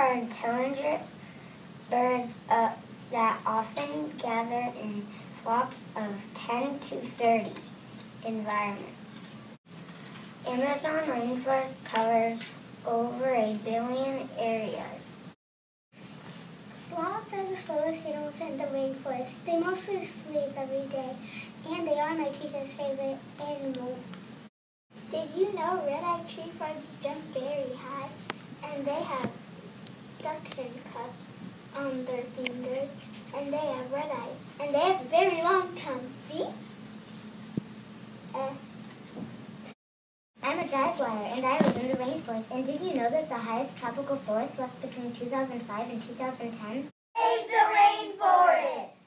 are intelligent birds that often gather in flocks of 10 to 30 environments. Amazon rainforest covers over 1 billion areas. Sloths are the slowest animals in the rainforest. They mostly sleep every day, and they are my teacher's favorite animal. Did you know red-eyed tree frogs jump very high, and they have suction cups on their fingers, and they have red eyes, and they have a very long tongue. See? I'm a jaguar, and I live in the rainforest. And did you know that the highest tropical forest was between 2005 and 2010? Save the rainforest!